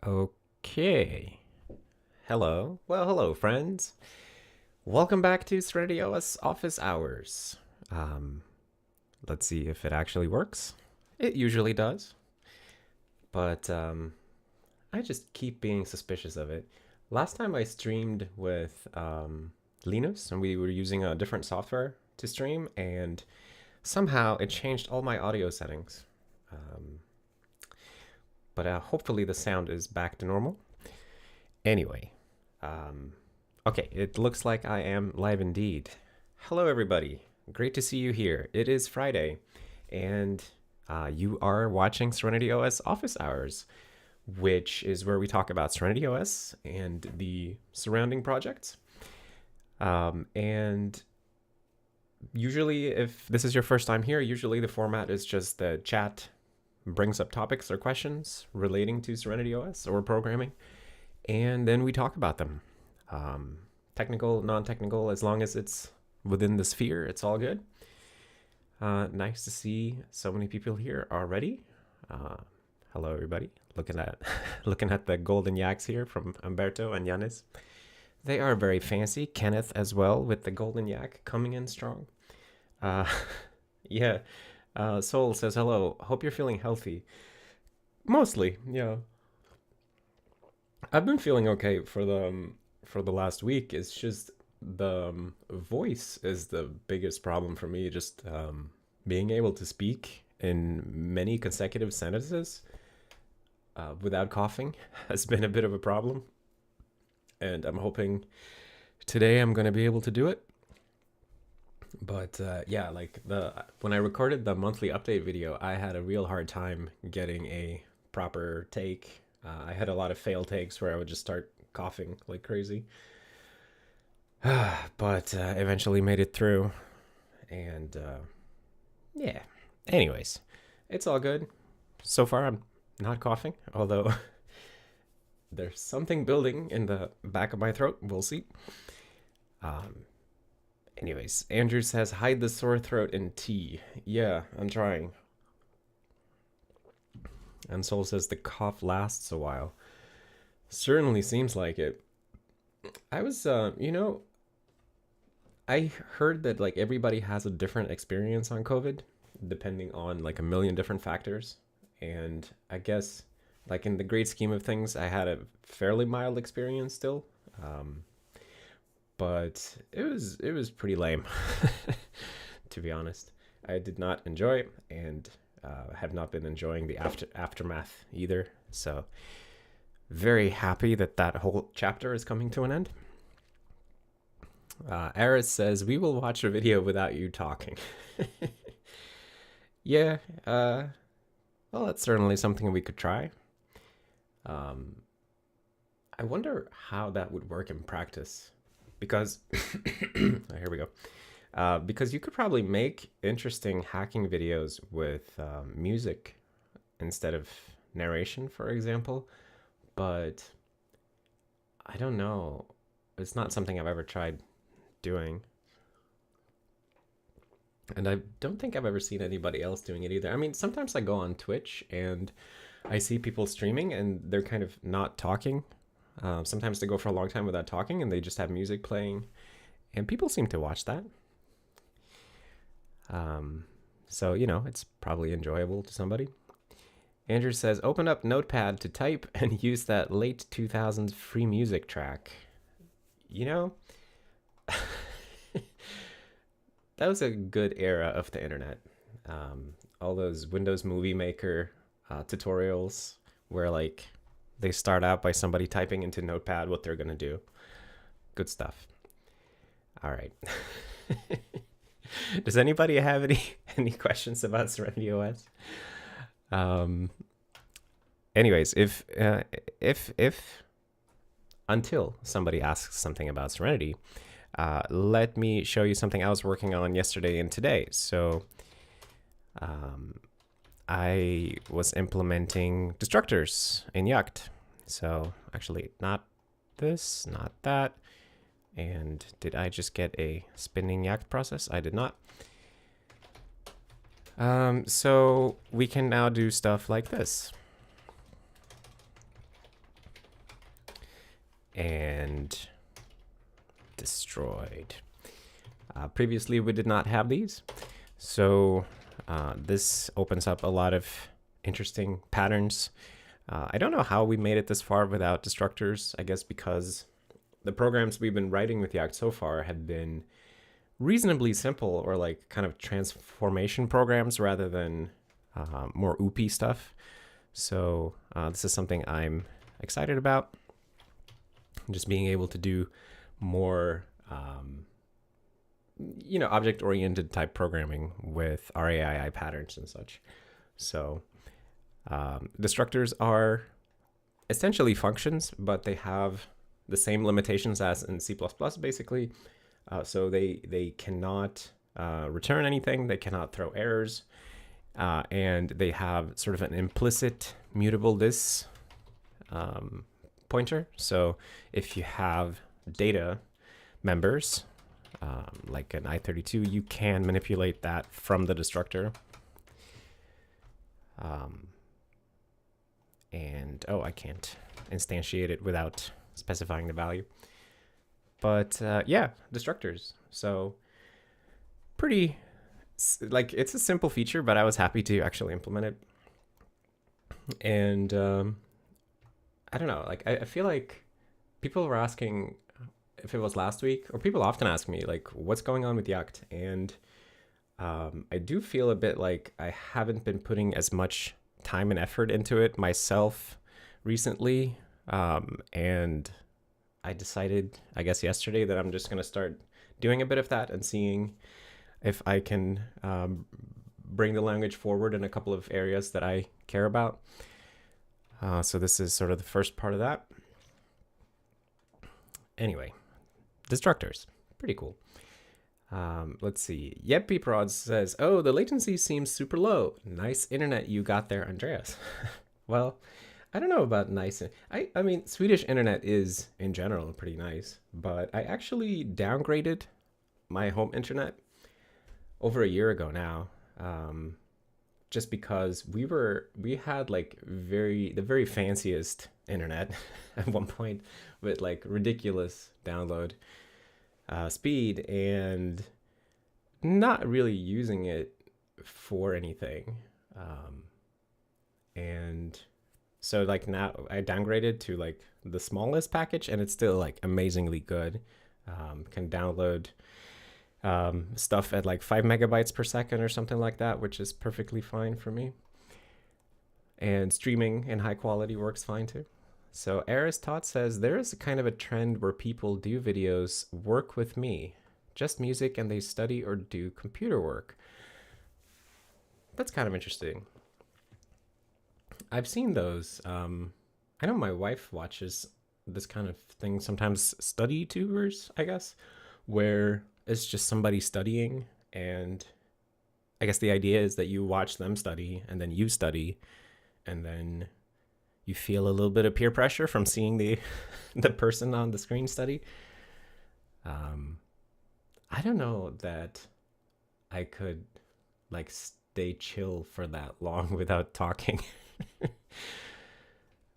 Okay. Hello. Well, hello, friends. Welcome back to Serenity OS office hours. Um, let's see if it actually works. It usually does, but I just keep being suspicious of it. Last time I streamed with Linus, and we were using a different software to stream, and somehow it changed all my audio settings. Um, but hopefully the sound is back to normal. Anyway, um, okay, it looks like I am live indeed. Hello, everybody. Great to see you here. It is Friday, and you are watching Serenity OS Office Hours, which is where we talk about Serenity OS and the surrounding projects. And usually, if this is your first time here, usually the format is just the chat brings up topics or questions relating to Serenity OS or programming, and then we talk about them. Technical, non-technical, as long as it's within the sphere, it's all good. Nice to see so many people here already. Hello, everybody. Looking at looking at the golden yaks here from Umberto and Yanis. They are very fancy. Kenneth as well with the golden yak coming in strong. Uh, yeah. Soul says hello. Hope you're feeling healthy. Mostly, yeah. I've been feeling okay for the last week. It's just the voice is the biggest problem for me. Just being able to speak in many consecutive sentences without coughing has been a bit of a problem, and I'm hoping today I'm going to be able to do it. But yeah, like when I recorded the monthly update video, I had a real hard time getting a proper take. I had a lot of fail takes where I would just start coughing like crazy. But eventually made it through. And yeah. Anyways, it's all good. So far, I'm not coughing, although there's something building in the back of my throat. We'll see. Um, anyways, Andrew says, hide the sore throat in tea. Yeah, I'm trying. And Soul says, the cough lasts a while. Certainly seems like it. I was, I heard that like everybody has a different experience on COVID, depending on like a million different factors. And I guess, like in the great scheme of things, I had a fairly mild experience still. Um, but it was pretty lame, to be honest. I did not enjoy it, and have not been enjoying the aftermath either. So very happy that that whole chapter is coming to an end. Aris says, we will watch a video without you talking. Yeah, well, that's certainly something we could try. Um, I wonder how that would work in practice. Because, here we go. Because you could probably make interesting hacking videos with music instead of narration, for example. But I don't know. It's not something I've ever tried doing. And I don't think I've ever seen anybody else doing it either. I mean, sometimes I go on Twitch and I see people streaming and they're kind of not talking. Sometimes they go for a long time without talking and they just have music playing. And people seem to watch that. So, it's probably enjoyable to somebody. Andrew says, open up Notepad to type and use that late 2000s free music track. You know, that was a good era of the internet. All those Windows Movie Maker tutorials where like they start out by somebody typing into Notepad what they're gonna do. Good stuff. All right. Does anybody have any questions about Serenity OS? Anyways, if until somebody asks something about Serenity, let me show you something I was working on yesterday and today. So I was implementing destructors in Yakt. So actually not this, not that. And did I just get a spinning Yakt process? I did not. So we can now do stuff like this. and destroyed. Previously, we did not have these, so this opens up a lot of interesting patterns. I don't know how we made it this far without destructors. I guess because the programs we've been writing with Yakt so far have been reasonably simple, or like kind of transformation programs rather than more OOP stuff. So this is something I'm excited about. Just being able to do more object-oriented type programming with RAII patterns and such. So destructors are essentially functions, but they have the same limitations as in C++, basically. So they cannot return anything, they cannot throw errors, and they have sort of an implicit mutable this pointer. So if you have data members, like an I32, you can manipulate that from the destructor. And I can't instantiate it without specifying the value. But yeah, destructors. So pretty, like, it's a simple feature, but I was happy to actually implement it. And I don't know, like, I feel like people were asking if it was last week, or people often ask me, like, what's going on with Yakt? And I do feel a bit like I haven't been putting as much time and effort into it myself recently. And I decided, I guess yesterday, that I'm just going to start doing a bit of that and seeing if I can bring the language forward in a couple of areas that I care about. So this is sort of the first part of that. Anyway, destructors, pretty cool. Let's see. Yeppy Prod says, "Oh, the latency seems super low. Nice internet you got there, Andreas." Well, I don't know about nice. I mean, Swedish internet is in general pretty nice, but I actually downgraded my home internet over a year ago now, just because we had like the very fanciest internet at one point with like ridiculous download speed, and not really using it for anything. And so like now I downgraded to like the smallest package, and it's still like amazingly good. Can download stuff at like 5 megabytes per second or something like that, which is perfectly fine for me. And streaming in high quality works fine too. So Eris Tot says, there is a kind of a trend where people do videos work with me, just music, and they study or do computer work. That's kind of interesting. I've seen those. I know my wife watches this kind of thing sometimes, study tubers, I guess, where it's just somebody studying, and I guess the idea is that you watch them study and then you study, and then you feel a little bit of peer pressure from seeing the person on the screen study. I don't know that I could like stay chill for that long without talking.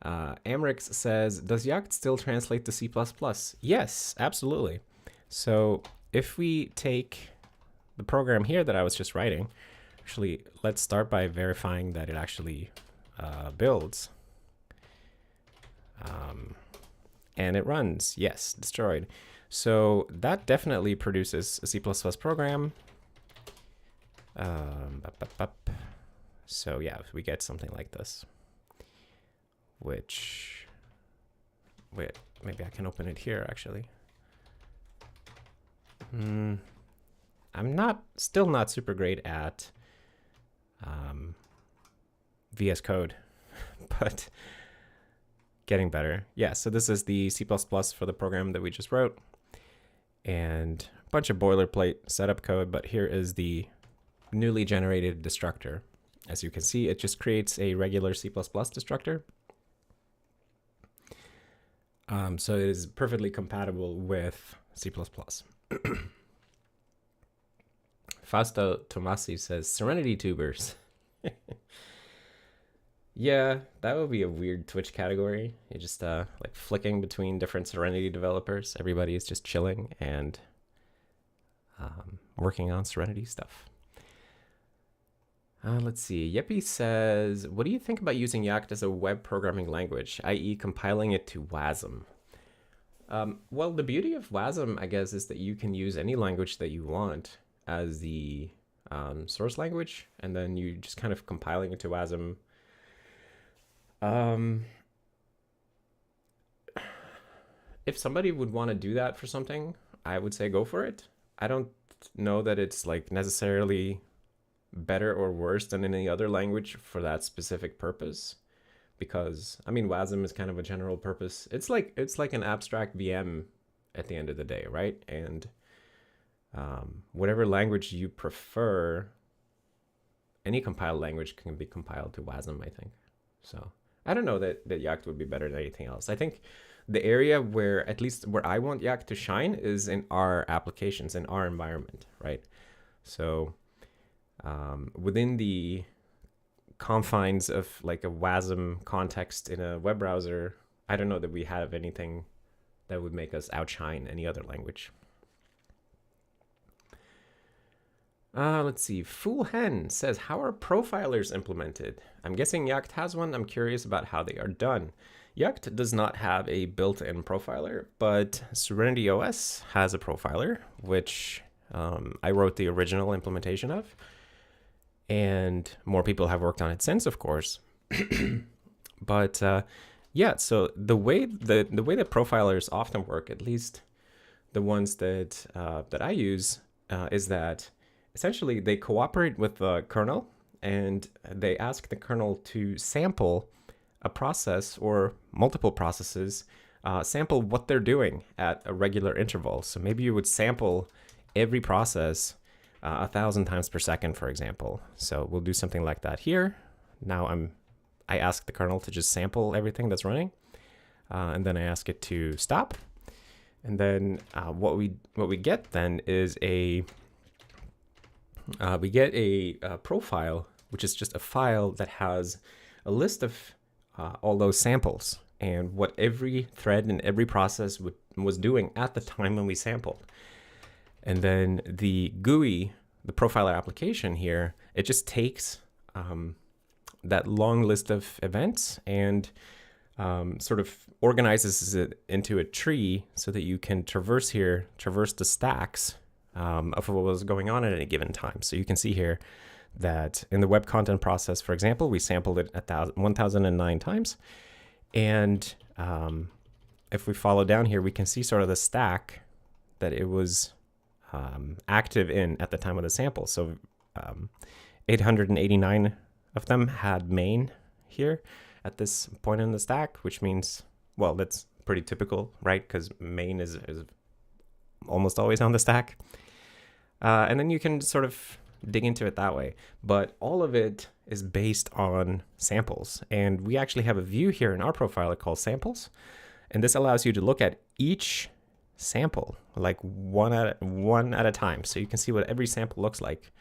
Amrix says, does Yakt still translate to C++? Yes, absolutely. So if we take the program here that I was just writing, actually, let's start by verifying that it actually builds. And it runs. Yes, destroyed. So that definitely produces a C++ program. So yeah, if we get something like this, which, wait, maybe I can open it here actually. I'm still not super great at VS Code, but getting better. Yeah, so this is the C++ for the program that we just wrote, and a bunch of boilerplate setup code, but here is the newly generated destructor. As you can see, it just creates a regular C++ destructor. So it is perfectly compatible with C++. Fausto Tomasi says, Serenity tubers. Yeah, that would be a weird Twitch category. You're just like flicking between different Serenity developers. Everybody is just chilling and working on Serenity stuff. Let's see. Yeppy says, what do you think about using Yakt as a web programming language, i.e. compiling it to WASM? Well, the beauty of WASM, I guess, is that you can use any language that you want as the source language, and then you just kind of compiling it to WASM. If somebody would want to do that for something, I would say go for it. I don't know that it's like necessarily better or worse than any other language for that specific purpose, because I mean WASM is kind of a general purpose. It's like an abstract VM at the end of the day, right? And whatever language you prefer, any compiled language can be compiled to WASM, I think. So I don't know that Yakt would be better than anything else. I think the area where, at least where I want Yakt to shine, is in our applications, in our environment, right? So within the confines of like a WASM context in a web browser, I don't know that we have anything that would make us outshine any other language. Let's see. Fool Hen says, how are profilers implemented? I'm guessing Yakt has one. I'm curious about how they are done. Yakt does not have a built-in profiler, but Serenity OS has a profiler, which I wrote the original implementation of. And more people have worked on it since, of course. But yeah, so the way that profilers often work, at least the ones that I use, is that essentially they cooperate with the kernel, and they ask the kernel to sample a process or multiple processes, sample what they're doing at a regular interval. So maybe you would sample every process 1,000 times per second, for example. So we'll do something like that here. Now I ask the kernel to just sample everything that's running, and then I ask it to stop. And then what we get then is we get a profile, which is just a file that has a list of all those samples and what every thread in every process was doing at the time when we sampled. And then the GUI, the profiler application here, it just takes that long list of events and sort of organizes it into a tree so that you can traverse the stacks of what was going on at any given time. So you can see here that in the web content process, for example, we sampled it 1,009 times. And if we follow down here, we can see sort of the stack that it was active in at the time of the sample. So 889 of them had main here at this point in the stack, which means, well, that's pretty typical, right? Because main is almost always on the stack. And then you can sort of dig into it that way. But all of it is based on samples. And we actually have a view here in our profiler called samples. And this allows you to look at each sample, like one at a time. So you can see what every sample looks like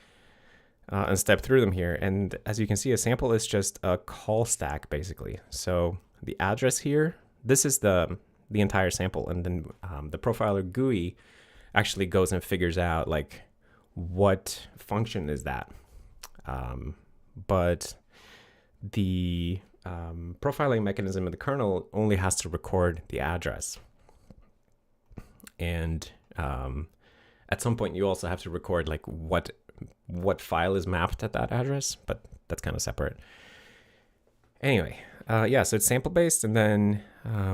and step through them here. And as you can see, a sample is just a call stack, basically. So the address here, this is the entire sample. And then the profiler GUI actually goes and figures out like what function is that. But the profiling mechanism of the kernel only has to record the address. And at some point you also have to record like what file is mapped at that address, but that's kind of separate. Anyway, yeah, so it's sample based, and then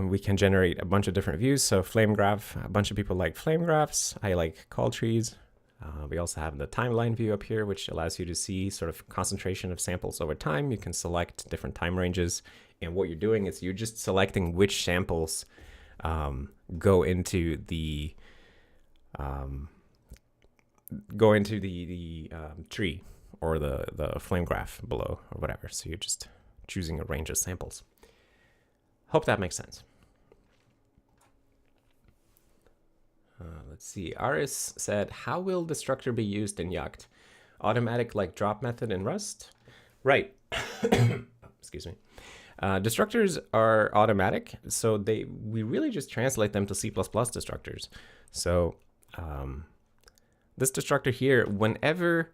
we can generate a bunch of different views. So flame graph, a bunch of people like flame graphs. I like call trees. We also have the timeline view up here, which allows you to see sort of concentration of samples over time. You can select different time ranges, and what you're doing is you're just selecting which samples go into the tree or the flame graph below or whatever. So you're just choosing a range of samples. Hope that makes sense. Let's see. Aris said, how will the structure be used in Yakt? Automatic like drop method in Rust? Right. excuse me. Destructors are automatic, so we really just translate them to C++ destructors. So this destructor here, whenever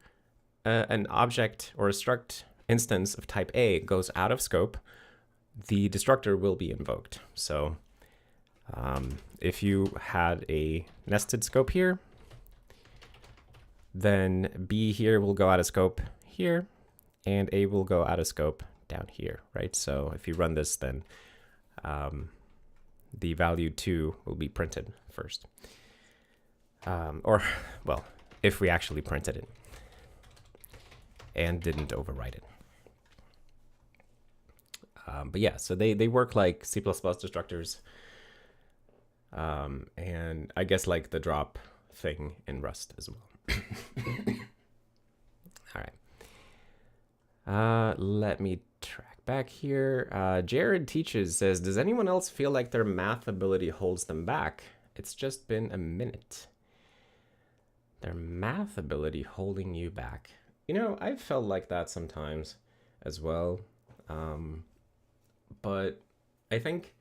an object or a struct instance of type A goes out of scope, the destructor will be invoked. So if you had a nested scope here, then B here will go out of scope here, and A will go out of scope down here, right? So if you run this, then the value 2 will be printed first. Or, well, if we actually printed it and didn't overwrite it. But yeah, so they work like C++ destructors, and I guess like the drop thing in Rust as well. All right. Let me track back here. Jared Teaches says, does anyone else feel like their math ability holds them back? It's just been a minute. Their math ability holding you back. You know, I've felt like that sometimes as well. But I think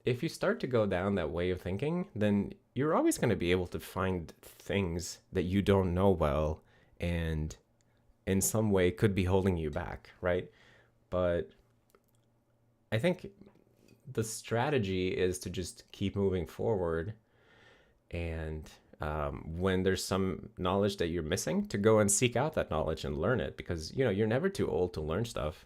if you start to go down that way of thinking, then you're always going to be able to find things that you don't know well and in some way could be holding you back, right? But I think the strategy is to just keep moving forward, and when there's some knowledge that you're missing, to go and seek out that knowledge and learn it, because you know you're never too old to learn stuff.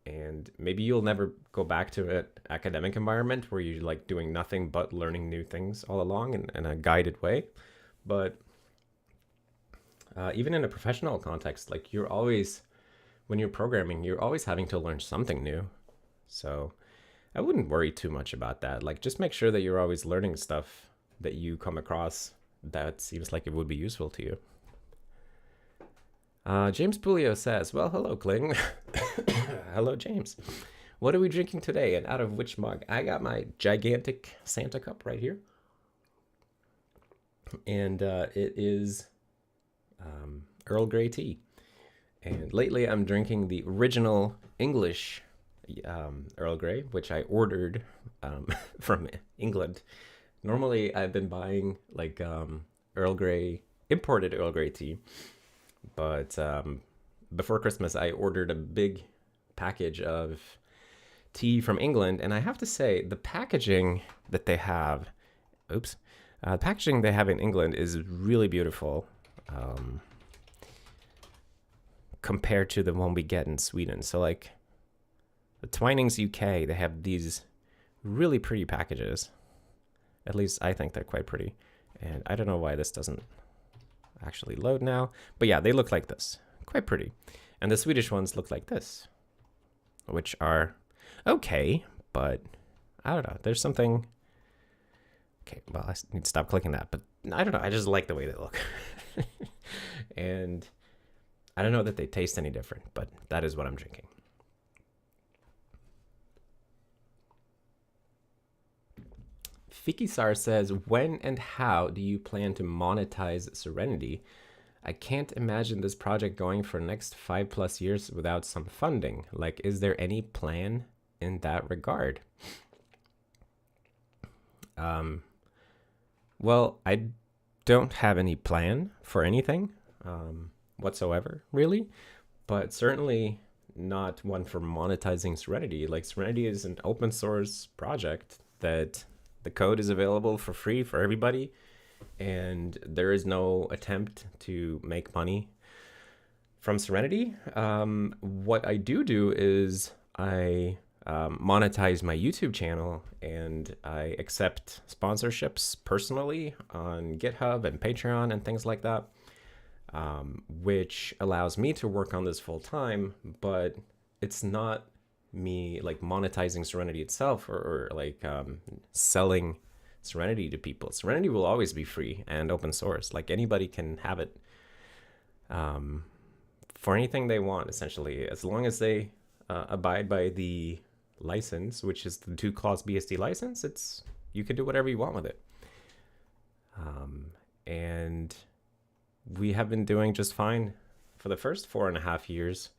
And maybe you'll never go back to an academic environment where you're like doing nothing but learning new things all along in a guided way. But even in a professional context, like you're always, when you're programming, you're always having to learn something new. So I wouldn't worry too much about that. Like just make sure that you're always learning stuff that you come across that seems like it would be useful to you. James Pulio says, well, hello, Kling. Hello, James. What are we drinking today, and out of which mug? I got my gigantic Santa cup right here. And it is Earl Grey tea. And lately I'm drinking the original English Earl Grey, which I ordered from England. Normally I've been buying like Earl Grey, imported Earl Grey tea. But before Christmas, I ordered a big package of tea from England. And I have to say, the packaging that they have, the packaging they have in England is really beautiful compared to the one we get in Sweden. So like the Twinings UK, they have these really pretty packages. At least I think they're quite pretty. And I don't know why this doesn't actually load now, but yeah, they look like this, quite pretty. And the Swedish ones look like this, which are okay, but I don't know, there's something. Okay, well, I need to stop clicking that, but I don't know, I just like the way they look. And I don't know that they taste any different, but that is what I'm drinking. Fikisar says, when and how do you plan to monetize Serenity? I can't imagine this project going for the next 5+ years without some funding. Like, is there any plan in that regard? Well, I don't have any plan for anything whatsoever, really, but certainly not one for monetizing Serenity. Like, Serenity is an open source project that the code is available for free for everybody, and there is no attempt to make money from Serenity. What I do is I monetize my YouTube channel, and I accept sponsorships personally on GitHub and Patreon and things like that, which allows me to work on this full time, but it's not me like monetizing Serenity itself or like selling Serenity to people. Serenity will always be free and open source. Like anybody can have it for anything they want, essentially, as long as they abide by the license, which is the 2-clause BSD license. You can do whatever you want with it. And we have been doing just fine for the first 4.5 years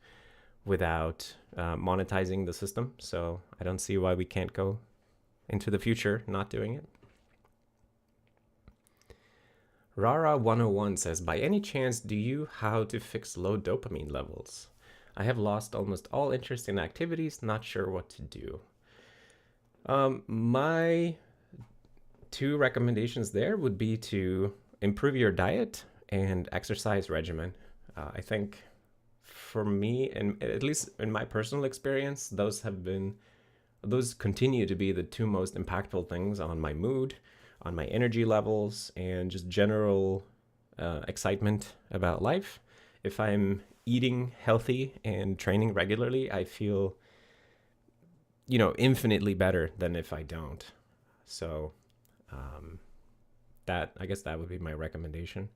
without monetizing the system. So I don't see why we can't go into the future not doing it. Rara101 says, by any chance, do you how to fix low dopamine levels? I have lost almost all interest in activities, not sure what to do. My two recommendations there would be to improve your diet and exercise regimen. I think for me, and at least in my personal experience, those continue to be the two most impactful things on my mood, on my energy levels, and just general excitement about life. If I'm eating healthy and training regularly, I feel, infinitely better than if I don't. So I guess that would be my recommendation.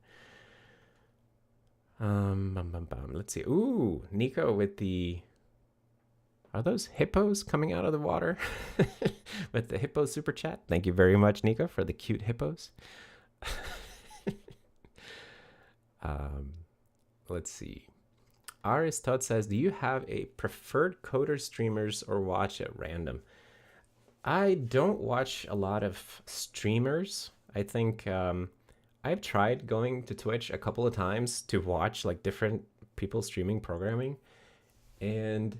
Let's see. Ooh, Nico with the... Are those hippos coming out of the water? With the hippo super chat. Thank you very much, Nico, for the cute hippos. Let's see. Aris Todd says, do you have a preferred coder streamers or watch at random? I don't watch a lot of streamers. I think I've tried going to Twitch a couple of times to watch like different people streaming programming. And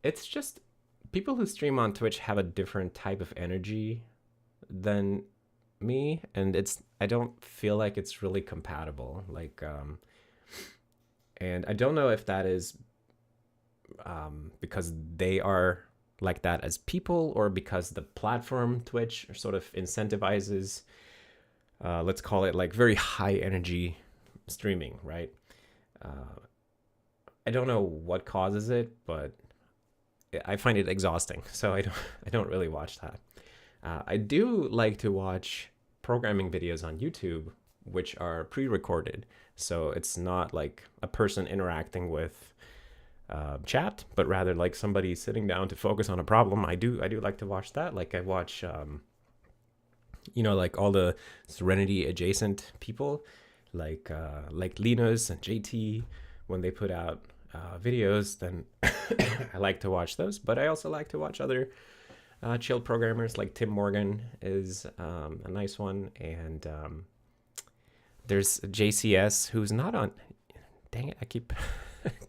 it's just people who stream on Twitch have a different type of energy than me. And I don't feel like it's really compatible. And I don't know if that is because they are like that as people, or because the platform Twitch sort of incentivizes, let's call it like very high energy streaming, right? I don't know what causes it, but I find it exhausting, so I don't really watch that. I do like to watch programming videos on YouTube, which are pre-recorded, so it's not like a person interacting with chat, but rather like somebody sitting down to focus on a problem. I do like to watch that. Like I watch, like all the Serenity adjacent people, like Linus and JT, when they put out videos, then I like to watch those. But I also like to watch other chill programmers, like Tim Morgan is a nice one, and there's JCS, who's not on... Dang it, I keep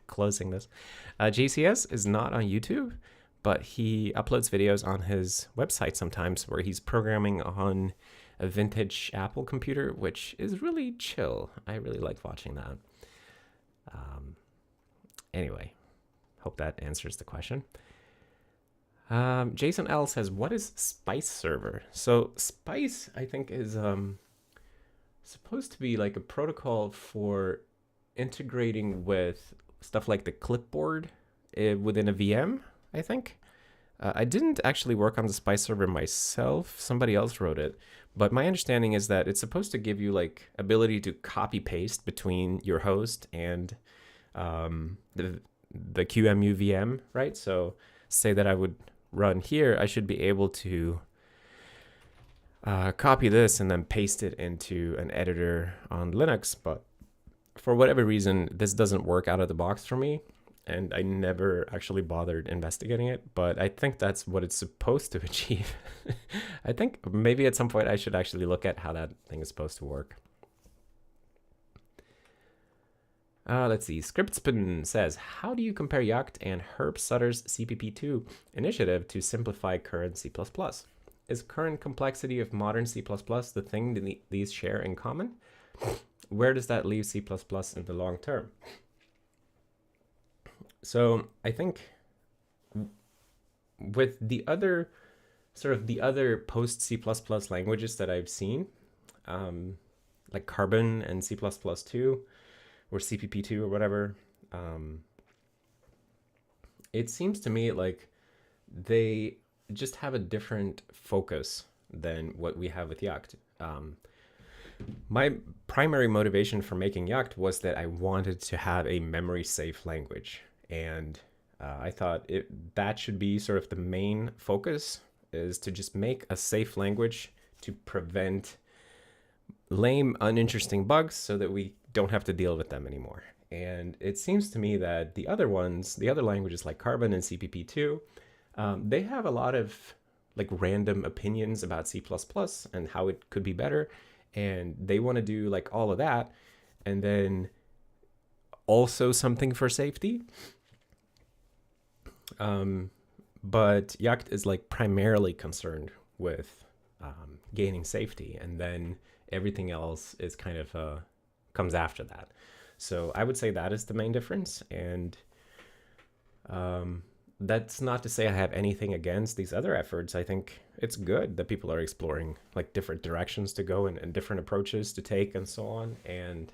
closing this. JCS is not on YouTube, but he uploads videos on his website sometimes where he's programming on a vintage Apple computer, which is really chill. I really like watching that. Anyway, hope that answers the question. Jason L says, what is Spice Server? So Spice, I think, is supposed to be like a protocol for integrating with stuff like the clipboard within a VM, I think. I didn't actually work on the Spice Server myself. Somebody else wrote it. But my understanding is that it's supposed to give you like ability to copy paste between your host and the QEMU VM, right? So say that I would run here, I should be able to copy this and then paste it into an editor on Linux. But for whatever reason, this doesn't work out of the box for me, and I never actually bothered investigating it, but I think that's what it's supposed to achieve. I think maybe at some point I should actually look at how that thing is supposed to work. Let's see. Scriptspin says, how do you compare Yakt and Herb Sutter's CPP2 initiative to simplify current C++? Is current complexity of modern C++ the thing these share in common? Where does that leave C++ in the long term? So I think with the other post C++ languages that I've seen, like Carbon and C++2 or CPP2 or whatever, it seems to me like they just have a different focus than what we have with Yakt. My primary motivation for making Yakt was that I wanted to have a memory safe language. And I thought that should be sort of the main focus, is to just make a safe language to prevent lame, uninteresting bugs so that we don't have to deal with them anymore. And it seems to me that the other ones, the other languages like Carbon and CPP2, they have a lot of like random opinions about C++ and how it could be better. And they want to do like all of that. And then also something for safety. But Yakt is like primarily concerned with gaining safety. And then everything else is kind of comes after that. So I would say that is the main difference. And that's not to say I have anything against these other efforts. I think it's good that people are exploring like different directions to go and different approaches to take and so on. And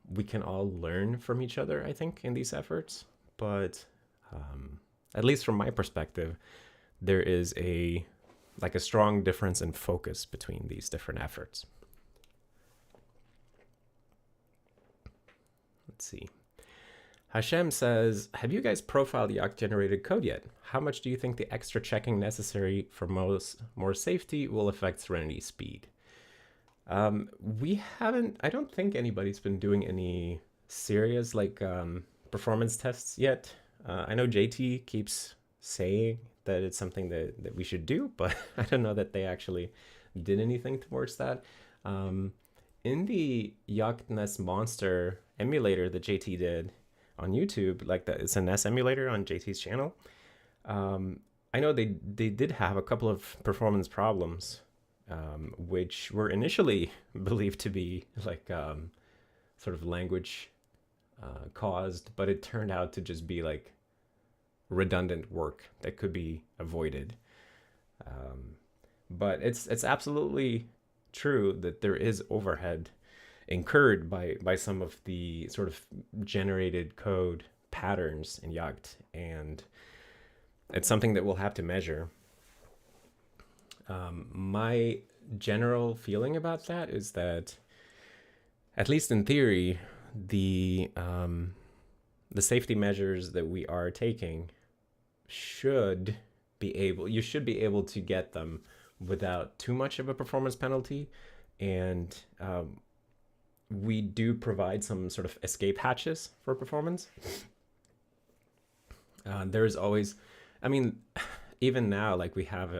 we can all learn from each other, I think, in these efforts. But at least from my perspective, there is a strong difference in focus between these different efforts. Let's see. Hashem says, have you guys profiled Yakt generated code yet? How much do you think the extra checking necessary for more safety will affect Serenity speed? We haven't, I don't think anybody's been doing any serious like performance tests yet. I know JT keeps saying that it's something that we should do, but I don't know that they actually did anything towards that. In the Yakt Nest Monster emulator that JT did on YouTube, like that, it's a NES emulator on JT's channel. I know they did have a couple of performance problems, which were initially believed to be like sort of language caused, but it turned out to just be like redundant work that could be avoided. But it's absolutely true that there is overhead incurred by some of the sort of generated code patterns in Yakt, and it's something that we'll have to measure. My general feeling about that is that, at least in theory, the safety measures that we are taking should be able to get them without too much of a performance penalty. And we do provide some sort of escape hatches for performance. There's always, I mean, even now, like we have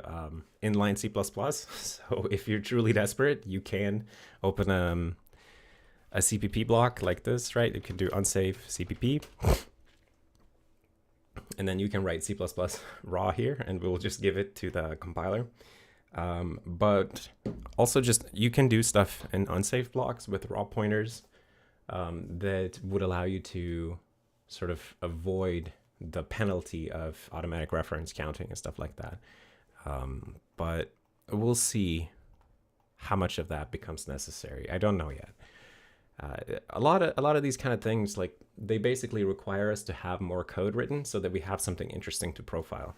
inline C++. So if you're truly desperate, you can open a CPP block like this, right? You can do unsafe CPP. And then you can write C++ raw here, and we'll just give it to the compiler. But also just, you can do stuff in unsafe blocks with raw pointers that would allow you to sort of avoid the penalty of automatic reference counting and stuff like that. But we'll see how much of that becomes necessary. I don't know yet. A lot of these kind of things, like they basically require us to have more code written so that we have something interesting to profile.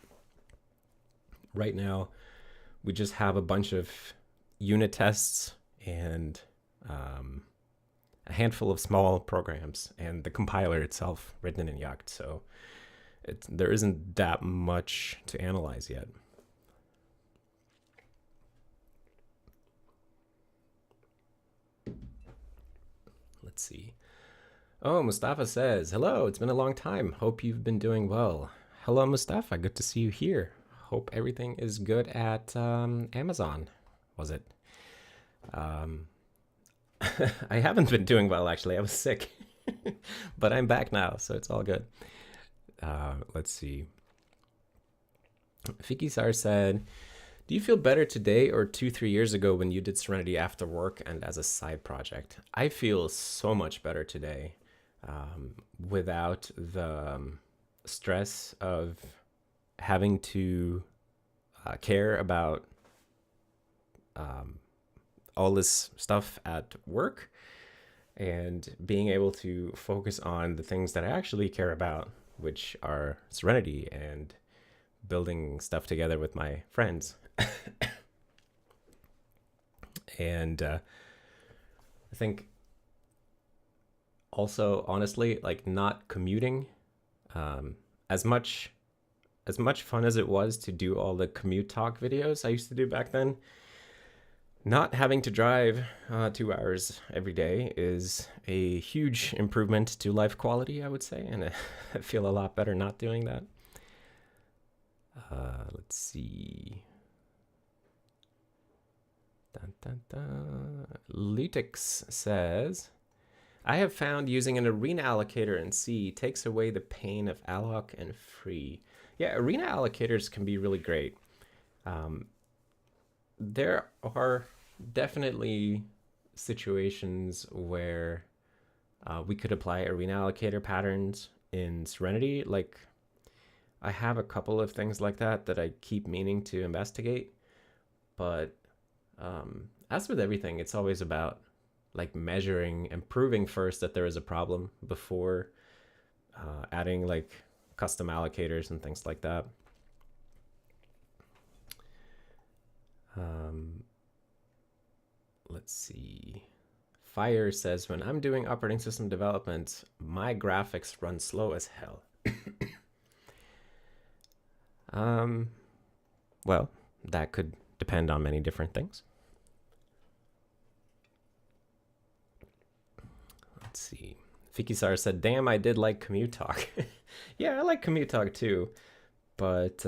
Right now, we just have a bunch of unit tests and a handful of small programs and the compiler itself written in Yakt. So there isn't that much to analyze yet. Let's see. Oh, Mustafa says, hello, it's been a long time. Hope you've been doing well. Hello, Mustafa. Good to see you here. Hope everything is good at Amazon, was it? I haven't been doing well, actually. I was sick. But I'm back now, so it's all good. Let's see. Fikisar said, do you feel better today or 2-3 years ago when you did Serenity after work and as a side project? I feel so much better today without the stress of having to care about all this stuff at work and being able to focus on the things that I actually care about, which are Serenity and building stuff together with my friends. And I think also, honestly, like not commuting, as much fun as it was to do all the commute talk videos I used to do back then, Not having to drive 2 hours every day is a huge improvement to life quality, I would say, and I feel a lot better not doing that. Let's see. Dun, dun, dun. Lutix says, I have found using an arena allocator in C takes away the pain of alloc and free. Yeah, arena allocators can be really great. There are definitely situations where we could apply arena allocator patterns in Serenity. Like, I have a couple of things like that that I keep meaning to investigate, but as with everything, it's always about like measuring and proving first that there is a problem before adding like custom allocators and things like that. Let's see. Fire says, when I'm doing operating system development, my graphics run slow as hell. Well, that could depend on many different things. Let's see. Fikisar said, damn, I did like commute talk. Yeah, I like commute talk too. But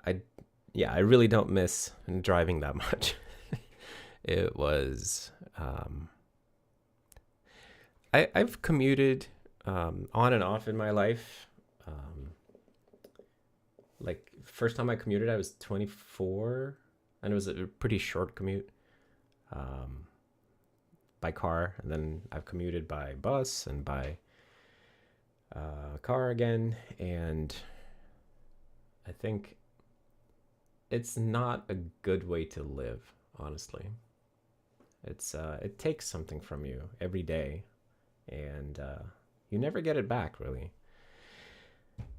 I really don't miss driving that much. It was I've commuted on and off in my life. Like, first time I commuted, I was 24, and it was a pretty short commute by car. And then I've commuted by bus and by car again. And I think it's not a good way to live, honestly. It takes something from you every day, and you never get it back, really.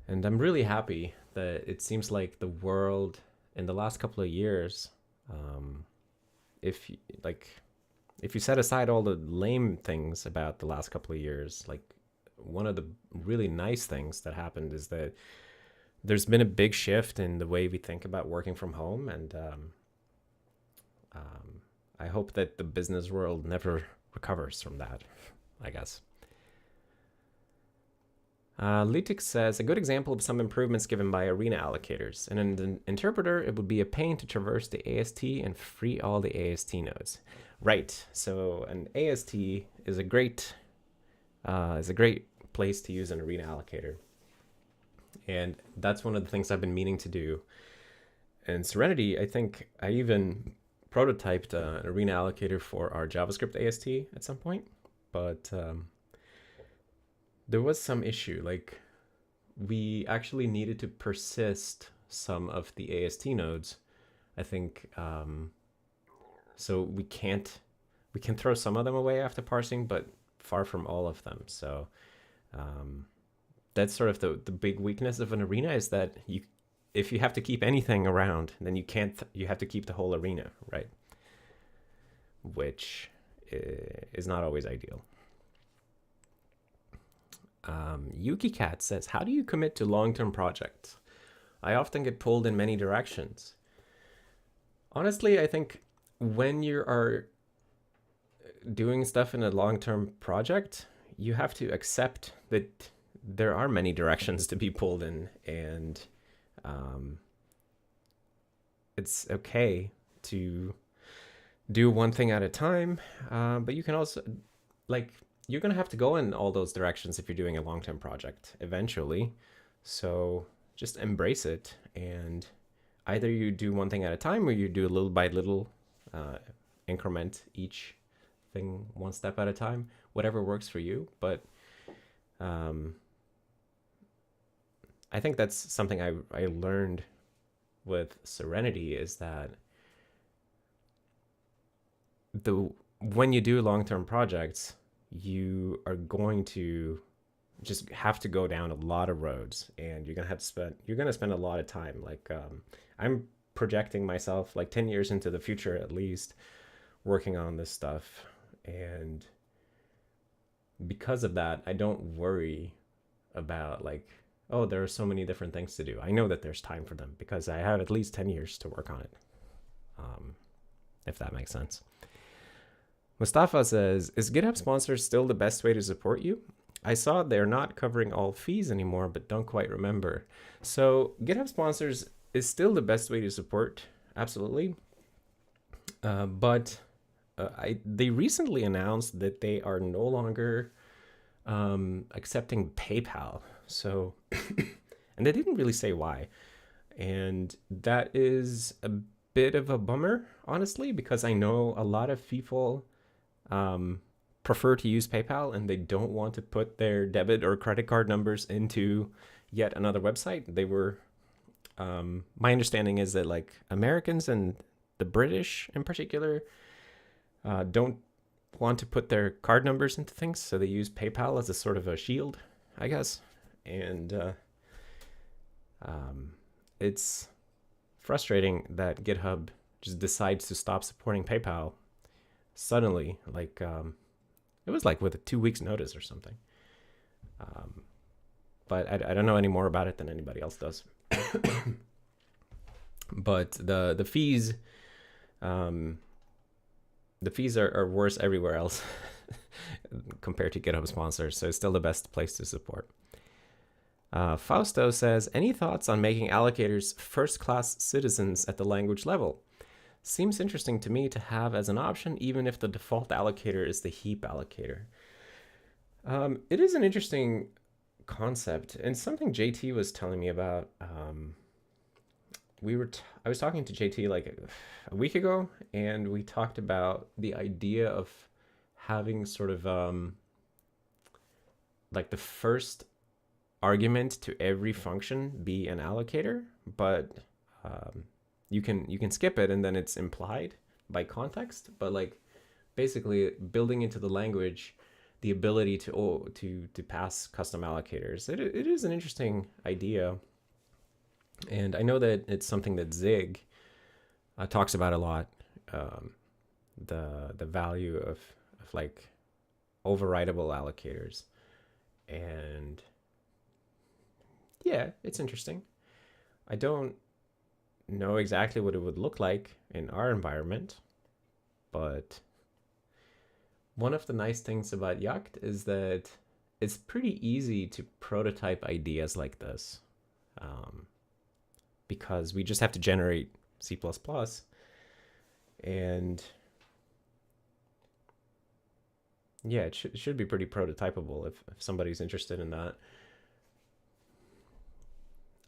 And I'm really happy that it seems like the world in the last couple of years, if you set aside all the lame things about the last couple of years, like, one of the really nice things that happened is that there's been a big shift in the way we think about working from home, and I hope that the business world never recovers from that, I guess. Litix says, a good example of some improvements given by arena allocators. In an interpreter, it would be a pain to traverse the AST and free all the AST nodes. Right. So an AST is a great place to use an arena allocator. And that's one of the things I've been meaning to do. And Serenity, I think I even prototyped an arena allocator for our JavaScript AST at some point, but there was some issue. Like, we actually needed to persist some of the AST nodes, I think. So we can throw some of them away after parsing, but far from all of them. So that's sort of the big weakness of an arena, is that if you have to keep anything around, then you have to keep the whole arena, right? Which is not always ideal. Yuki Cat says, how do you commit to long-term projects? I often get pulled in many directions. Honestly, I think when you are doing stuff in a long-term project, you have to accept that there are many directions to be pulled in, and it's okay to do one thing at a time, but you can also, like, you're going to have to go in all those directions if you're doing a long-term project eventually. So just embrace it, and either you do one thing at a time, or you do a little by little, increment each thing one step at a time, whatever works for you. But I think that's something I learned with Serenity, is that when you do long-term projects, you are going to just have to go down a lot of roads, and you're gonna spend a lot of time. Like, I'm projecting myself like 10 years into the future at least, working on this stuff, and because of that, I don't worry about, like, oh, there are so many different things to do. I know that there's time for them because I have at least 10 years to work on it. if that makes sense. Mustafa says, is GitHub sponsors still the best way to support you? I saw they're not covering all fees anymore, but don't quite remember. So GitHub sponsors is still the best way to support, absolutely. But they recently announced that they are no longer accepting PayPal. So, and they didn't really say why. And that is a bit of a bummer, honestly, because I know a lot of people prefer to use PayPal and they don't want to put their debit or credit card numbers into yet another website. They were, my understanding is that like Americans and the British in particular don't want to put their card numbers into things, so they use PayPal as a sort of a shield, I guess. And it's frustrating that GitHub just decides to stop supporting PayPal suddenly, like it was like with a 2 weeks notice or something. But I don't know any more about it than anybody else does. But the fees are worse everywhere else compared to GitHub sponsors, so it's still the best place to support. Fausto says, any thoughts on making allocators first-class citizens at the language level? Seems interesting to me to have as an option, even if the default allocator is the heap allocator. It is an interesting concept, and something JT was telling me about. I was talking to JT like a week ago, and we talked about the idea of having sort of like the first argument to every function be an allocator, but you can skip it and then it's implied by context. But like basically building into the language the ability to pass custom allocators. It is an interesting idea. And I know that it's something that Zig talks about a lot, the value of like overridable allocators. And yeah, it's interesting. I don't know exactly what it would look like in our environment, but one of the nice things about Yakt is that it's pretty easy to prototype ideas like this. Because we just have to generate C++, and yeah, it should be pretty prototypable if somebody's interested in that.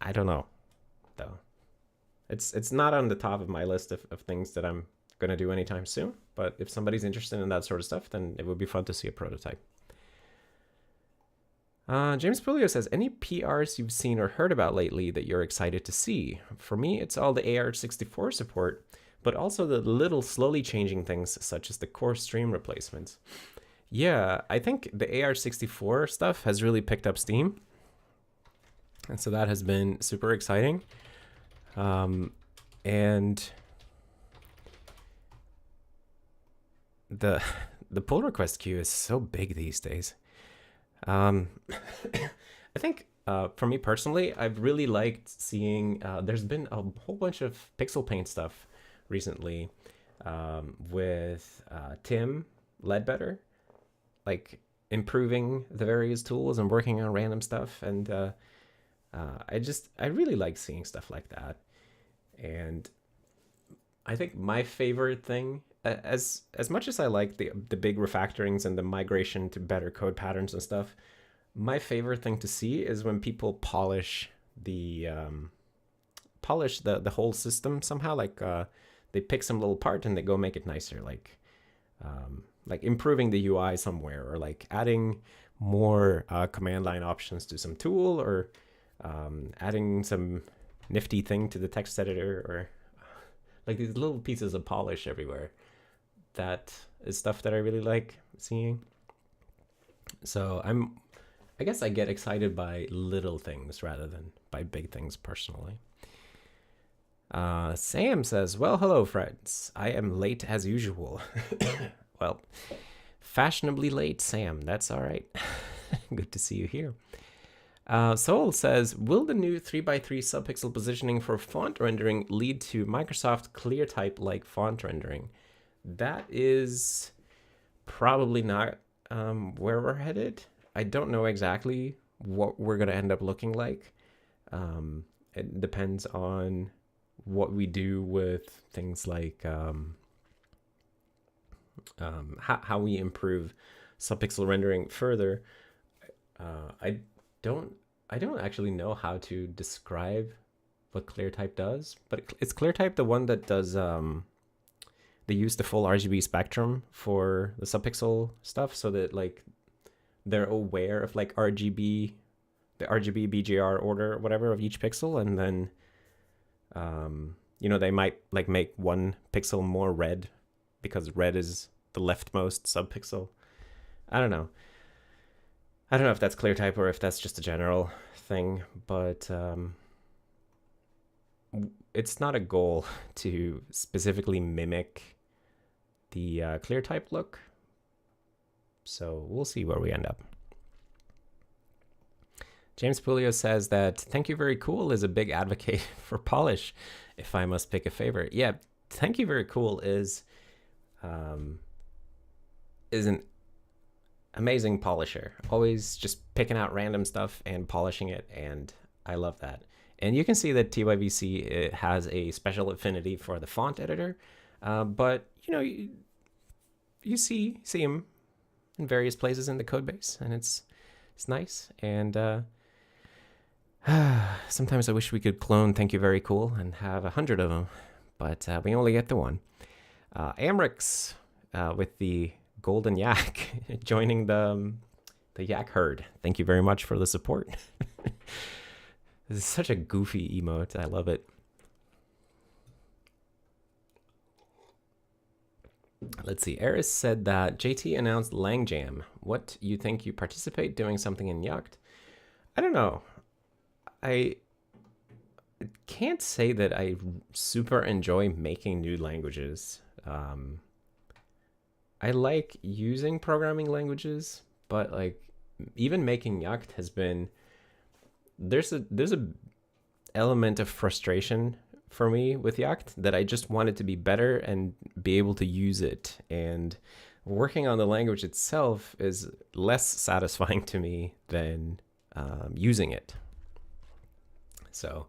I don't know, though. It's not on the top of my list of things that I'm going to do anytime soon, but if somebody's interested in that sort of stuff, then it would be fun to see a prototype. James Pulio says, any PRs you've seen or heard about lately that you're excited to see? For me, it's all the AR64 support, but also the little slowly changing things such as the core stream replacements. Yeah, I think the AR64 stuff has really picked up steam. And so that has been super exciting. And the pull request queue is so big these days. I think for me personally, I've really liked seeing there's been a whole bunch of pixel paint stuff recently with Tim Ledbetter, like improving the various tools and working on random stuff. And I really like seeing stuff like that. And I think my favorite thing, as much as I like the big refactorings and the migration to better code patterns and stuff, my favorite thing to see is when people polish the whole system somehow. Like they pick some little part and they go make it nicer, like improving the UI somewhere, or like adding more command line options to some tool, or adding some nifty thing to the text editor, or like these little pieces of polish everywhere. That is stuff that I really like seeing. So I guess I get excited by little things rather than by big things personally. Sam says, well, hello, friends. I am late as usual. Well, fashionably late, Sam. That's all right. Good to see you here. Soul says, will the new 3x3 subpixel positioning for font rendering lead to Microsoft ClearType-like font rendering? that is probably not where we're headed. I don't know exactly what we're going to end up looking like. It depends on what we do with things like how we improve subpixel rendering further. I don't actually know how to describe what ClearType does, but it's ClearType the one that does they use the full RGB spectrum for the subpixel stuff, so that like they're aware of like RGB, the RGB BGR order or whatever of each pixel, and then you know, they might like make one pixel more red because red is the leftmost subpixel. I don't know if that's ClearType or if that's just a general thing, but it's not a goal to specifically mimic the ClearType look. So we'll see where we end up. James Pulio says that "Thank You Very Cool" is a big advocate for polish, if I must pick a favorite. Yeah, "Thank You Very Cool" is an amazing polisher. Always just picking out random stuff and polishing it, and I love that. And you can see that TYVC, it has a special affinity for the font editor, but you know, you see him in various places in the code base, and it's nice. And sometimes I wish we could clone "Thank You Very Cool" and have 100 of them, but we only get the one. Amrix with the golden yak joining the yak herd. Thank you very much for the support. This is such a goofy emote. I love it. Let's see. Eris said that JT announced LangJam. What, you think you participate doing something in Yakt? I don't know. I can't say that I super enjoy making new languages. I like using programming languages, but like even making Yakt has been, there's a element of frustration for me with Yakt that I just want it to be better and be able to use it. And working on the language itself is less satisfying to me than using it. So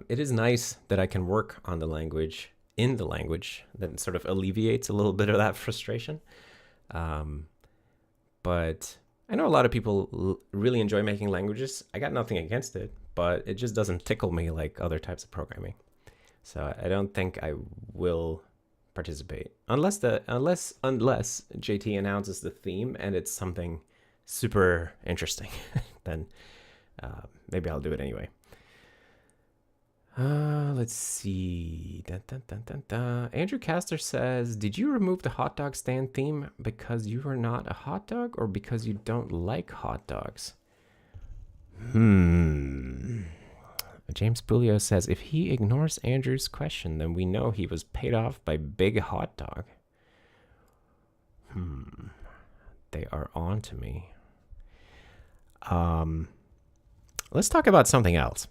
it is nice that I can work on the language, in the language, that sort of alleviates a little bit of that frustration. But I know a lot of people really enjoy making languages. I got nothing against it, but it just doesn't tickle me like other types of programming. So I don't think I will participate unless JT announces the theme and it's something super interesting. Then maybe I'll do it anyway. Let's see. Andrew Castor says, "Did you remove the hot dog stand theme because you are not a hot dog or because you don't like hot dogs?" James Pulio says, "If he ignores Andrew's question, then we know he was paid off by Big Hot Dog." They are on to me. Let's talk about something else.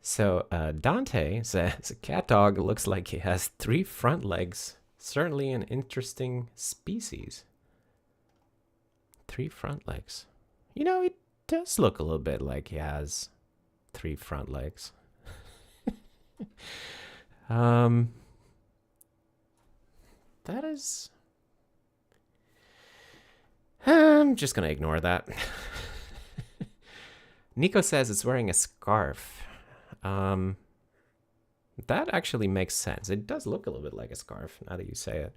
So Dante says, "Cat dog looks like he has 3 front legs. Certainly an interesting species." 3 front legs. You know, it does look a little bit like he has 3 front legs. That is... I'm just going to ignore that. Nico says it's wearing a scarf. That actually makes sense. It does look a little bit like a scarf now that you say it.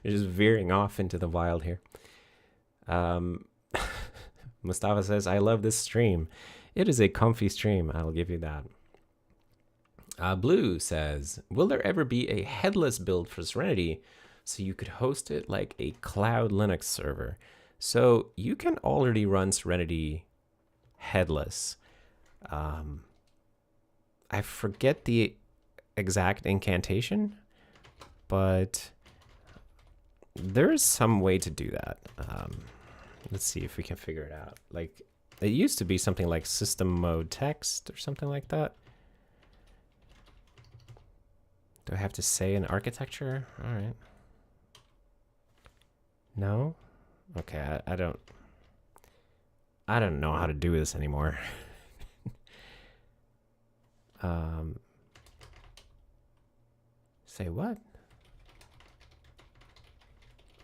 You're just veering off into the wild here. Mustafa says, "I love this stream. It is a comfy stream. I'll give you that." Blue says, "Will there ever be a headless build for Serenity so you could host it like a cloud Linux server?" So you can already run Serenity headless. I forget the exact incantation, but there is some way to do that. Let's see if we can figure it out. Like, it used to be something like system mode text or something like that. Do I have to say an architecture? All right. No? Okay, I don't know how to do this anymore. Say what?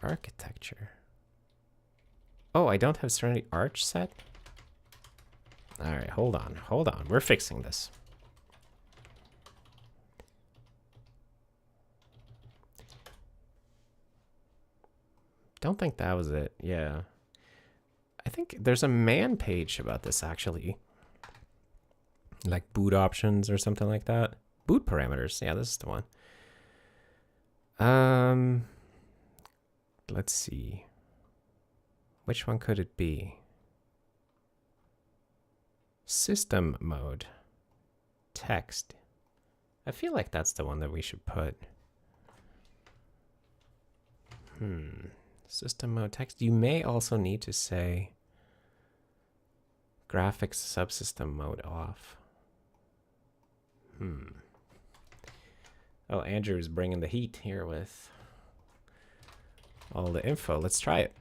Architecture. Oh, I don't have Serenity Arch set? All right, hold on. We're fixing this. Don't think that was it. Yeah. I think there's a man page about this actually. Like boot options or something like that. Boot parameters. Yeah, this is the one. Let's see. Which one could it be? System mode. Text. I feel like that's the one that we should put. System mode text. You may also need to say graphics subsystem mode off. Oh, Andrew's bringing the heat here with all the info. Let's try it.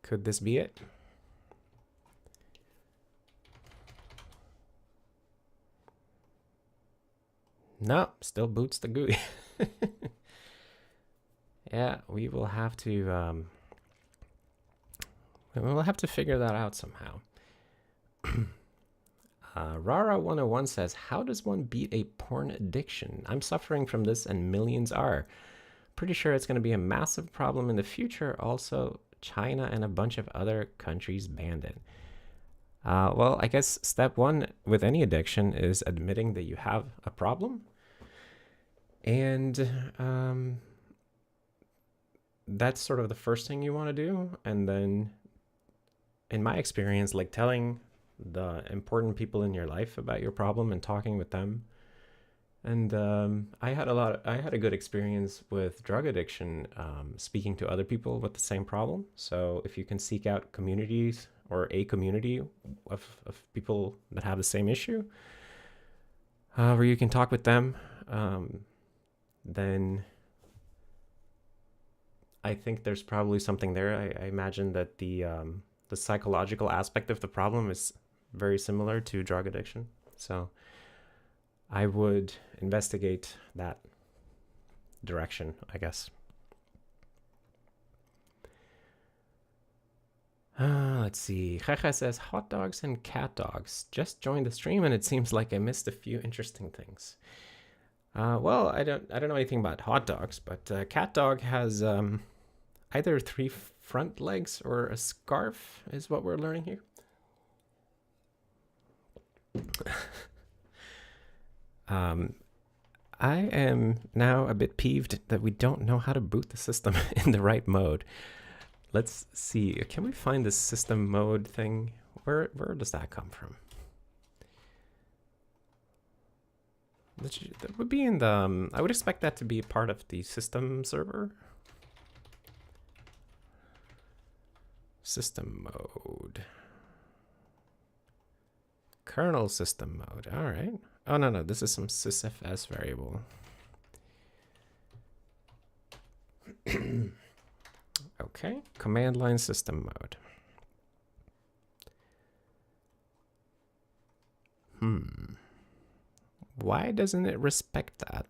Could this be it? No, still boots the GUI. Yeah, we will have to figure that out somehow. Rara101 says, how does one beat a porn addiction? I'm suffering from this and millions are. Pretty sure it's going to be a massive problem in the future. Also, China and a bunch of other countries banned it. Well, I guess step one with any addiction is admitting that you have a problem. And that's sort of the first thing you want to do. And then, in my experience, like telling the important people in your life about your problem and talking with them. And I had a good experience with drug addiction, speaking to other people with the same problem. So if you can seek out communities or a community of people that have the same issue, where you can talk with them, then I think there's probably something there. I imagine that the psychological aspect of the problem is very similar to drug addiction. So I would investigate that direction, I guess. Let's see. Jaja says, hot dogs and cat dogs. Just joined the stream and it seems like I missed a few interesting things. Well, I don't know anything about hot dogs, but cat dog has either 3 front legs or a scarf is what we're learning here. I am now a bit peeved that we don't know how to boot the system in the right mode. Let's see. Can we find this system mode thing? Where does that come from? That would be in the... I would expect that to be part of the system server. System mode. Kernel system mode. All right. Oh, no, this is some sysfs variable. Okay. Command line system mode. Why doesn't it respect that?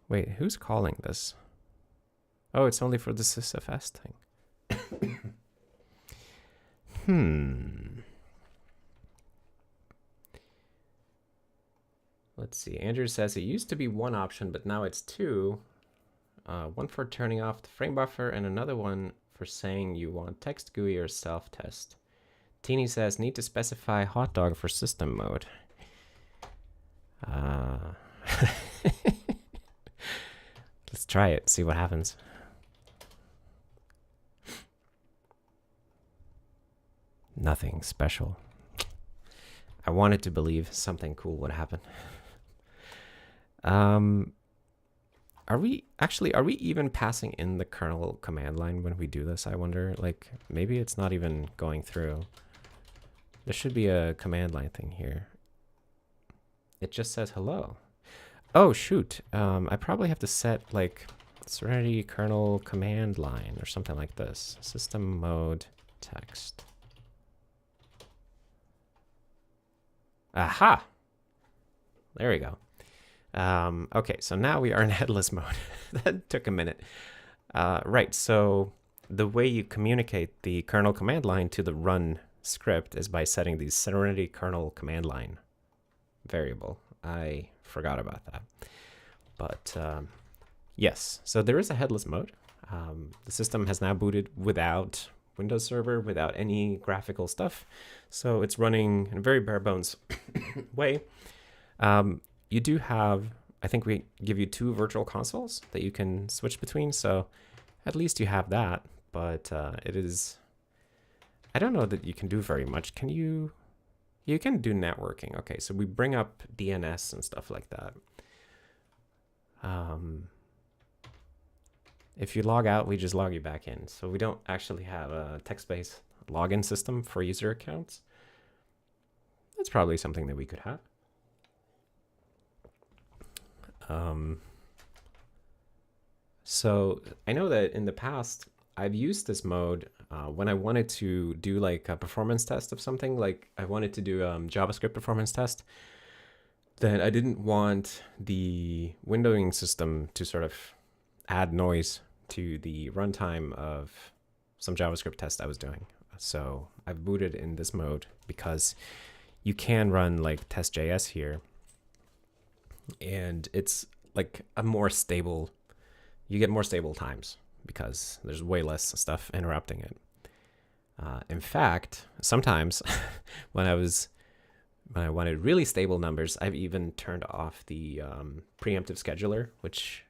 Wait, who's calling this? Oh, it's only for the sysfs thing. Let's see. Andrew says it used to be 1 option, but now it's 2. One for turning off the frame buffer and another one for saying you want text GUI or self-test. Teeny says, need to specify hot dog for system mode. Let's try it, see what happens. Nothing special. I wanted to believe something cool would happen. Are we even passing in the kernel command line when we do this? I wonder, like, maybe it's not even going through. There should be a command line thing here. It just says hello. Oh, shoot. I probably have to set like Serenity kernel command line or something like this. System mode text. Aha! There we go. Okay, so now we are in headless mode. That took a minute. Right, so the way you communicate the kernel command line to the run script is by setting the Serenity kernel command line variable. I forgot about that. But yes, so there is a headless mode. The system has now booted without Windows Server, without any graphical stuff. So it's running in a very bare bones way. You do have, I think we give you 2 virtual consoles that you can switch between. So at least you have that, but it is, I don't know that you can do very much. Can you? You can do networking. Okay, so we bring up DNS and stuff like that. If you log out, we just log you back in. So we don't actually have a text-based login system for user accounts. That's probably something that we could have. So I know that in the past, I've used this mode when I wanted to do like a performance test of something, like I wanted to do JavaScript performance test, then I didn't want the windowing system to sort of add noise to the runtime of some JavaScript test I was doing. So I've booted in this mode because you can run like test.js here, and it's like a more stable, you get more stable times because there's way less stuff interrupting it. In fact, sometimes when I wanted really stable numbers, I've even turned off the preemptive scheduler, which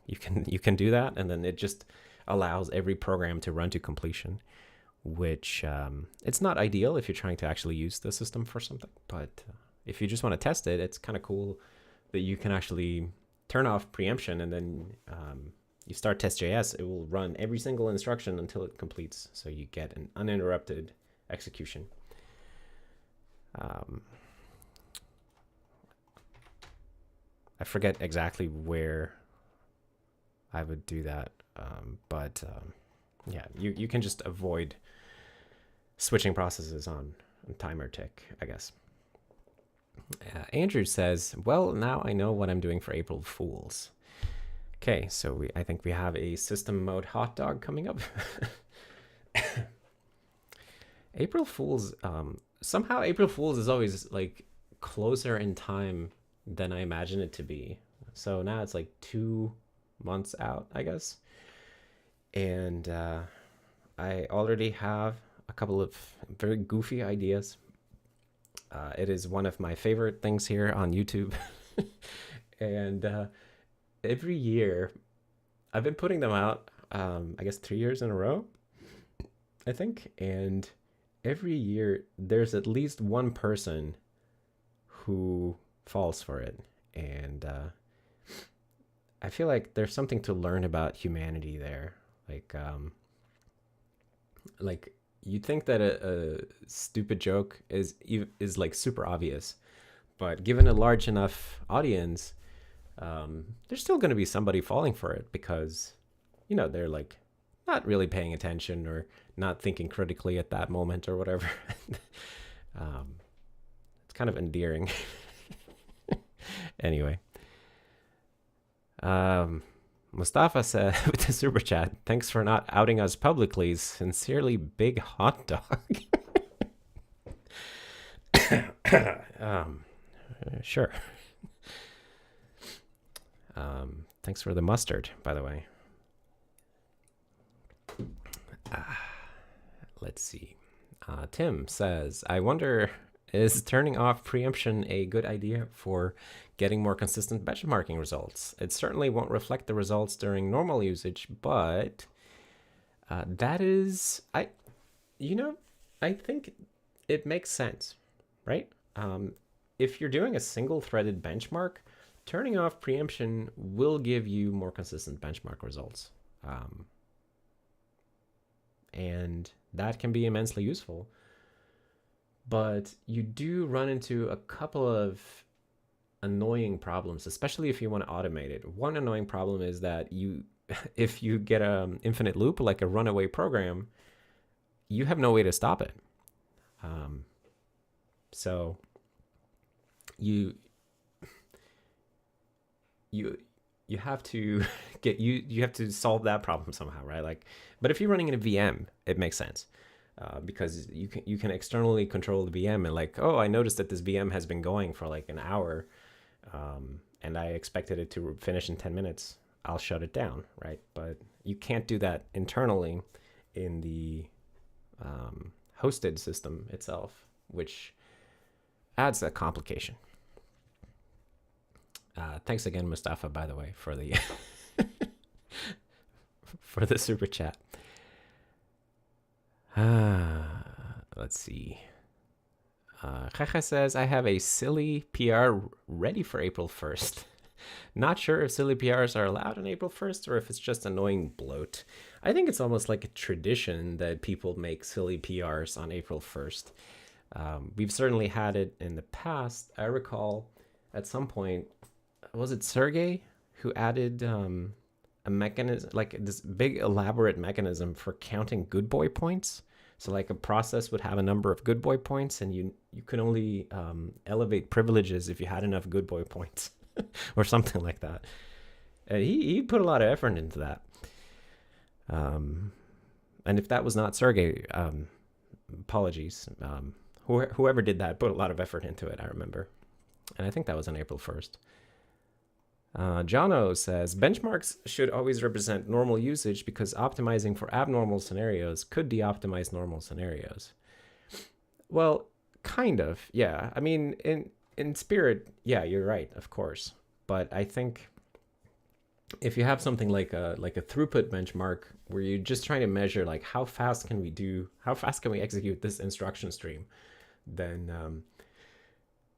you can do that, and then it just allows every program to run to completion, which it's not ideal if you're trying to actually use the system for something, but if you just want to test it, it's kind of cool that you can actually turn off preemption, and then you start test.js, it will run every single instruction until it completes, so you get an uninterrupted execution. I forget exactly where I would do that, but yeah, you can just avoid switching processes on timer tick, I guess. Andrew says, well, now I know what I'm doing for April Fools. Okay, so I think we have a system mode hot dog coming up. April Fools, somehow April Fools is always like closer in time than I imagine it to be. So now it's like 2 months out, I guess. And I already have a couple of very goofy ideas. It is one of my favorite things here on YouTube. And every year, I've been putting them out, I guess 3 years in a row, I think. And every year, there's at least one person who falls for it. And I feel like there's something to learn about humanity there. Like you'd think that a stupid joke is like super obvious, but given a large enough audience, there's still going to be somebody falling for it because, you know, they're like not really paying attention or not thinking critically at that moment or whatever. It's kind of endearing. Anyway. Mustafa said with the super chat, thanks for not outing us publicly. Sincerely, Big Hot Dog. Sure. Thanks for the mustard, by the way. Let's see. Tim says, I wonder, is turning off preemption a good idea for getting more consistent benchmarking results? It certainly won't reflect the results during normal usage, but that is, I think it makes sense, right? If you're doing a single-threaded benchmark, turning off preemption will give you more consistent benchmark results. And that can be immensely useful. but you do run into a couple of annoying problems, especially if you want to automate it. One annoying problem is that if you get an infinite loop, like a runaway program, you have no way to stop it. So you have to you have to solve that problem somehow, right? Like, but if you're running in a VM, it makes sense. Because you can externally control the VM and like, oh, I noticed that this VM has been going for like an hour, and I expected it to finish in 10 minutes. I'll shut it down, right? But you can't do that internally in the hosted system itself, which adds that complication. Thanks again, Mustafa, by the way, for the for the super chat. Let's see. Jeje says, I have a silly PR ready for April 1st. Not sure if silly PRs are allowed on April 1st or if it's just annoying bloat. I think it's almost like a tradition that people make silly PRs on April 1st. We've certainly had it in the past. I recall at some point, was it Sergey who added a mechanism, like this big elaborate mechanism for counting good boy points? So like a process would have a number of good boy points, and you could only elevate privileges if you had enough good boy points or something like that. And he put a lot of effort into that. And if that was not Sergey, apologies. Whoever did that put a lot of effort into it, I remember. And I think that was on April 1st. Jono says, benchmarks should always represent normal usage because optimizing for abnormal scenarios could de-optimize normal scenarios. Well, kind of, yeah. I mean, in spirit, yeah, you're right, of course. But I think if you have something like a throughput benchmark where you're just trying to measure like how fast can we execute this instruction stream, then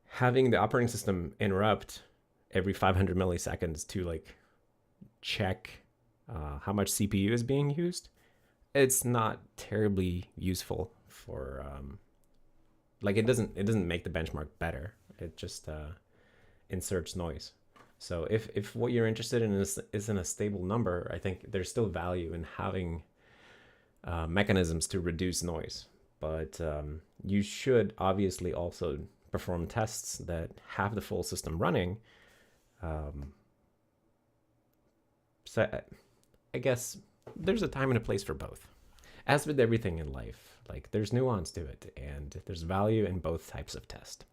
having the operating system interrupt every 500 milliseconds to like check how much CPU is being used, it's not terribly useful for like it doesn't make the benchmark better. It just inserts noise. So if what you're interested in is in a stable number, I think there's still value in having mechanisms to reduce noise. But you should obviously also perform tests that have the full system running. So I guess there's a time and a place for both. As with everything in life, like there's nuance to it, and there's value in both types of test.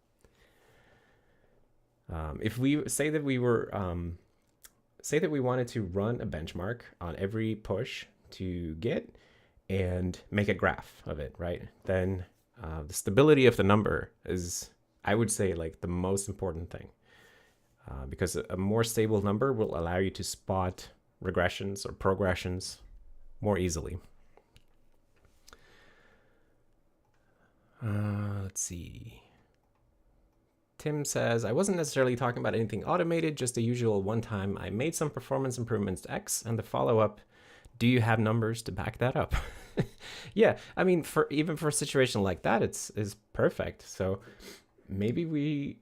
If we say that we wanted to run a benchmark on every push to Git and make a graph of it, right? Then the stability of the number is, I would say, like the most important thing. Because a more stable number will allow you to spot regressions or progressions more easily. Let's see. Tim says, I wasn't necessarily talking about anything automated, just the usual one time I made some performance improvements to X, and the follow-up, do you have numbers to back that up? Yeah, I mean, even for a situation like that, it's perfect. So maybe we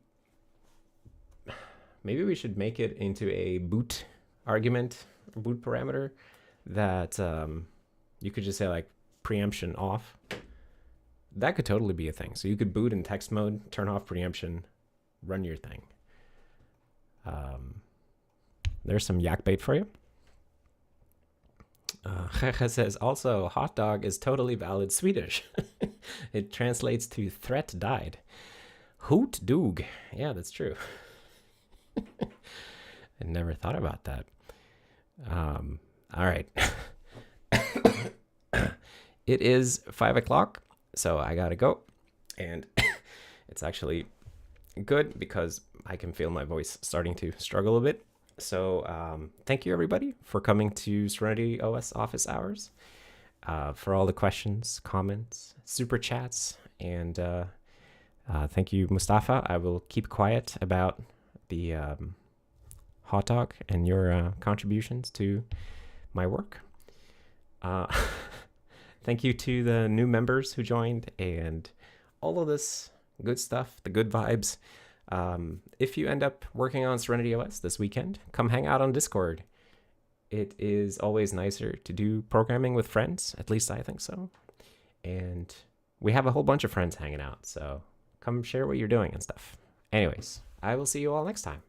should make it into a boot argument, boot parameter that you could just say like preemption off. That could totally be a thing. So you could boot in text mode, turn off preemption, run your thing. There's some yak bait for you. Jeje says, also, hot dog is totally valid Swedish. It translates to threat died. Hoot dog. Yeah, that's true. I never thought about that. All right. It is 5 o'clock, so I gotta go. And it's actually good because I can feel my voice starting to struggle a bit. So thank you, everybody, for coming to Serenity OS office hours, for all the questions, comments, super chats, and thank you, Mustafa. I will keep quiet about the hot dog and your contributions to my work. Thank you to the new members who joined, and all of this good stuff, the good vibes. If you end up working on Serenity OS this weekend, come hang out on Discord. It is always nicer to do programming with friends, at least I think so. And we have a whole bunch of friends hanging out, so come share what you're doing and stuff. Anyways, I will see you all next time.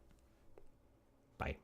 Bye.